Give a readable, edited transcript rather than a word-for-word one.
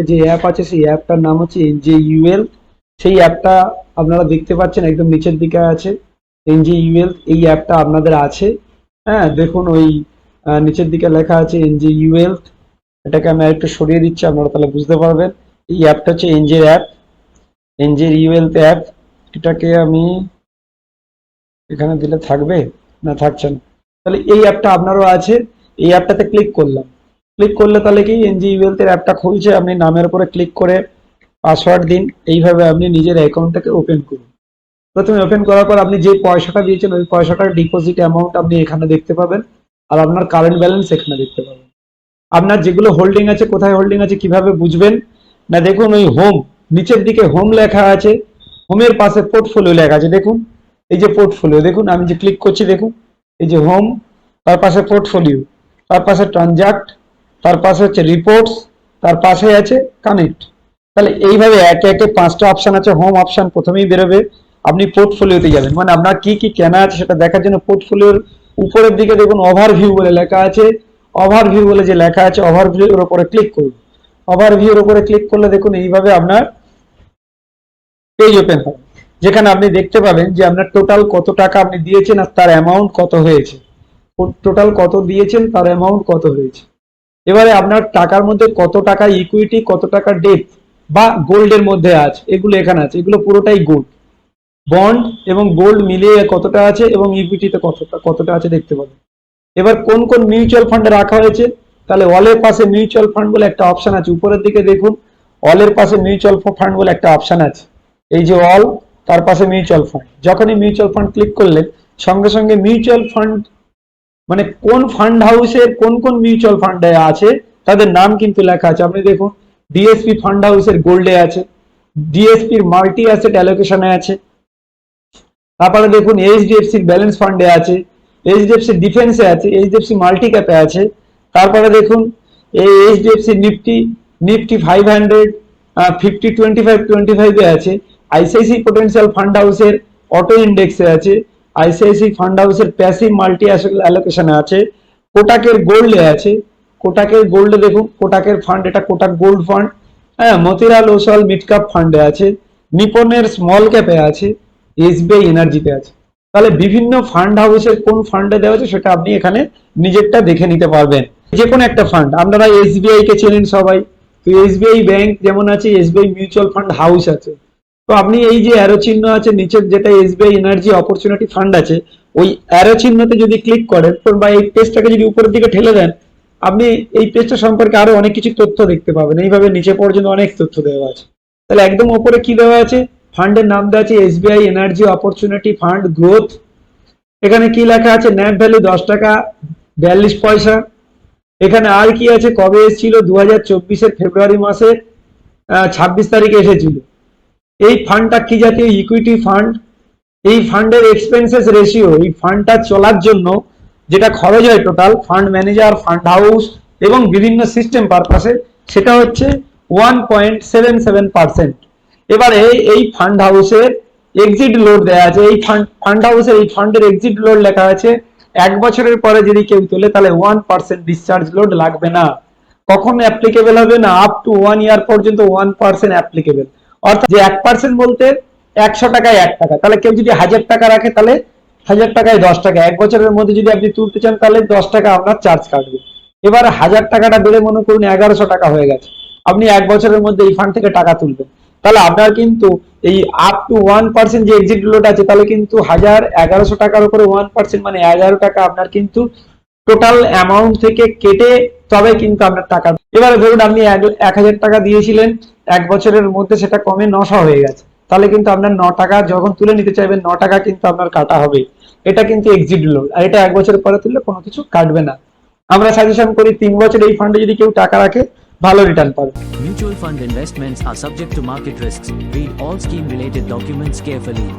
যে অ্যাপ আছে সেই অ্যাপটার নাম হচ্ছে এনজেইউএল। সেই অ্যাপটা আপনারা দেখতে পাচ্ছেন একদম নিচের দিকে আছে এনজেইউএল, এই অ্যাপটা আপনাদের আছে। হ্যাঁ, দেখুন ওই নিচের দিকে লেখা আছে এনজেইউএল। এটাকে আমি একটু সরিয়ে দিচ্ছি, আপনারা তাহলে বুঝতে পারবেন। এই অ্যাপটা হচ্ছে এনজের অ্যাপ, এনজেইউএল অ্যাপ। এটাকে আমি এখানে দিলে থাকবে না, থাকছে না। তাহলে এই অ্যাপটা আপনারও আছে, এই অ্যাপটাতে ক্লিক করলাম। ক্লিক করলে তাহলে কি এনজিওয়েলথ এর অ্যাপটা খুলছে। আপনি নামের উপরে ক্লিক করে পাসওয়ার্ড দিন, এইভাবে আপনি নিজের অ্যাকাউন্টটাকে ওপেন করুন। প্রথমে ওপেন করার পর আপনি যে পয়সাটা দিয়েছেন ওই পয়সাটার ডিপোজিট অ্যামাউন্ট আপনি এখানে দেখতে পাবেন, আর আপনার কারেন্ট ব্যালেন্স এখানে দেখতে পাবেন। আপনার যেগুলো হোল্ডিং আছে, কোথায় হোল্ডিং আছে কিভাবে বুঝবেন না, দেখুন ওই হোম, নিচের দিকে হোম লেখা আছে, হোমের পাশে পোর্টফোলিও লেখা আছে। দেখুন এই যে পোর্টফোলিও, দেখুন আমি যে ক্লিক করছি, দেখুন এই যে হোম, তার পাশে পোর্টফোলিও, তার পাশে ট্রানজাক্ট, তার পাশে হচ্ছে রিপোর্টস, তার পাশে আছে কানেক্ট। তাহলে এইভাবে একে একে 5টা অপশন আছে। হোম অপশন প্রথমেই বেরোবে, আপনি পোর্টফোলিওতে যাবেন, মানে আপনার কি কি কেনা আছে সেটা দেখার জন্য পোর্টফোলিওর উপরের দিকে দেখুন ওভারভিউ বলে লেখা আছে। ওভারভিউ বলে যে লেখা আছে, ওভারভিউর উপরে ক্লিক করুন। ওভারভিউর উপরে ক্লিক করলে দেখুন এইভাবে আপনার পেজ ওপেন হবে, যেখানে আপনি দেখতে পাবেন যে আপনার টোটাল কত টাকা আপনি দিয়েছেন আর তার অ্যামাউন্ট কত হয়েছে। টোটাল কত দিয়েছেন তার অ্যামাউন্ট কত হয়েছে। এবারে আপনার টাকার মধ্যে কত টাকা ইকুইটি, কত টাকা ডেট বা গোল্ডের মধ্যে আছে, এগুলো এখানে আছে। এগুলো পুরোটাই গোল্ড, বন্ড এবং গোল্ড মিলিয়ে কতটা আছে এবং ইকুইটিতে কতটা আছে দেখতে পাবেন। এবার কোন কোন মিউচুয়াল ফান্ডে রাখা হয়েছে, তাহলে অলের পাশে মিউচুয়াল ফান্ড বলে একটা অপশন আছে, উপরের দিকে দেখুন অলের পাশে মিউচুয়াল ফান্ড বলে একটা অপশন আছে। এই যে অল, তার পাশে মিউচুয়াল ফান্ড, যখনই মিউচুয়াল ফান্ড ক্লিক করলেন সঙ্গে সঙ্গে মিউচুয়াল ফান্ড মানে কোন ফান্ড হাউসের কোন কোন মিউচুয়াল ফান্ডে আছে তাদের নাম কিন্তু লেখা আছে। আপনি দেখুন ডিএসপি ফান্ড হাউসের গোল্ডে আছে, ডিএসপির মাল্টি অ্যাসেট অ্যালোকেশনে আছে, তারপরে দেখুন এইচডিএফসির ব্যালেন্স ফান্ডে আছে, এইচডিএফসি ডিফেন্সে আছে, এইচডিএফসি মাল্টি ক্যাপে আছে। তারপরে দেখুন এই এইচডিএফসি নিফটি 500 50 25 25 আছে, আইসিআইসি পোটেনশিয়াল ফান্ড হাউসের অটো ইন্ডেক্সে আছে, আইসিআইসি ফান্ড হাউসের প্যাসিভ মাল্টি অ্যালোকেশনে আছে, কোটাকের গোল্ডে আছে। কোটাকের গোল্ডে দেখুন কোটাকের ফান্ড, এটা কোটাক গোল্ড ফান্ড। হ্যাঁ, মতিলাল ওসওয়াল মিড ক্যাপ ফান্ডে আছে, নিপনের স্মল ক্যাপে আছে, এসবিআই এনার্জিতে আছে। তাহলে বিভিন্ন ফান্ড হাউসের কোন ফান্ডে দেওয়া আছে সেটা আপনি এখানে নিজেরটা দেখে নিতে পারবেন। যে কোনো একটা ফান্ড, আপনারা এসবিআই কে চেনেন সবাই, তো এসবিআই ব্যাংক যেমন আছে, এসবিআই মিউচুয়াল ফান্ড হাউস আছে। তো আপনি এই যে অ্যারো চিহ্ন আছে নিচের, যেটা এসবিআই এনার্জি অপরচুনিটি ফান্ড আছে, ওই অ্যারো চিহ্নতে যদি ক্লিক করেন বা এই পেজটাকে যদি উপরের দিকে ঠেলে দেন, আপনি এই পেজটা সম্পর্কে আরো অনেক কিছু তথ্য দেখতে পাবেন। এইভাবে নিচে পর্যন্ত অনেক তথ্য দেওয়া আছে। তাহলে একদম উপরে কি দেওয়া আছে, ফান্ডের নাম দেওয়া আছে SBI energy opportunity fund growth. এখানে কি লেখা আছে, ন্যাপ ভ্যালু 10 টাকা 42 পয়সা। এখানে আর কি আছে, কবে এসেছিল, 2024 ফেব্রুয়ারি মাসের 26 তারিখে এসেছিল। এই ফান্ডটা কি জাতীয়, ইকুইটি ফান্ড। এই ফান্ডের এক্সপেন্সেস রেশিও, এই ফান্ডটা চলার জন্য যেটা খরচ হয় total, fund manager, fund house এবং বিভিন্ন সিস্টেম পারপাসে, সেটা হচ্ছে 1.77%। এবারে এই ফান্ড হাউসের এক্সিট লোড দেওয়া আছে। এই ফান্ড হাউসের এই ফান্ডের এক্সিট লোড লেখা আছে 1 বছরের পরে যদি কেউ তোলে তাহলে 1% ডিসচার্জ লোড লাগবে না। কখন অ্যাপ্লিকেবল হবে না, আপ টু 1 ইয়ার পর্যন্ত 1% অ্যাপ্লিকেবল। অর্থাৎ যে 1% বলতে 100 টাকায় 1 টাকা, তাহলে কেউ যদি 1000 টাকা রাখে তাহলে 1000 টাকায় 10 টাকা। 1 বছরের মধ্যে যদি আপনি তুলতে চান তাহলে 10 টাকা আপনার চার্জ কাটবে। এবার 1000 টাকাটা বেড়ে মনে করুন 1100 টাকা হয়ে গেছে, আপনি 1 বছরের মধ্যে এই ফান্ড থেকে টাকা তুলবেন, তাহলে আপনার কিন্তু এই আপ টু 1% যে এক্সিট লোড আছে, তাহলে কিন্তু 1100 টাকার উপরে 1% মানে 11 টাকা আপনার কিন্তু টোটাল অ্যামাউন্ট থেকে কেটে তবে কিন্তু আপনার টাকা। এবারে ধরুন আপনি 1000 টাকা দিয়েছিলেন, 1 বছরের মধ্যে সেটা কমে 900 হয়ে গেছে, তাহলে কিন্তু আপনার 9 টাকা যখন তুলে নিতে চাইবেন 9 টাকা কিন্তু আপনার কাটা হবে। এটা কিন্তু এক্সিট লোড, আর এটা 1 বছর পরে তুললে কোনো কিছু কাটবে না। আমরা সাজেশন করি 3 বছর এই ফান্ডে যদি কেউ টাকা রাখে ভালো রিটার্ন পাবে। Mutual fund investments are subject to market risks. Read all scheme related documents carefully.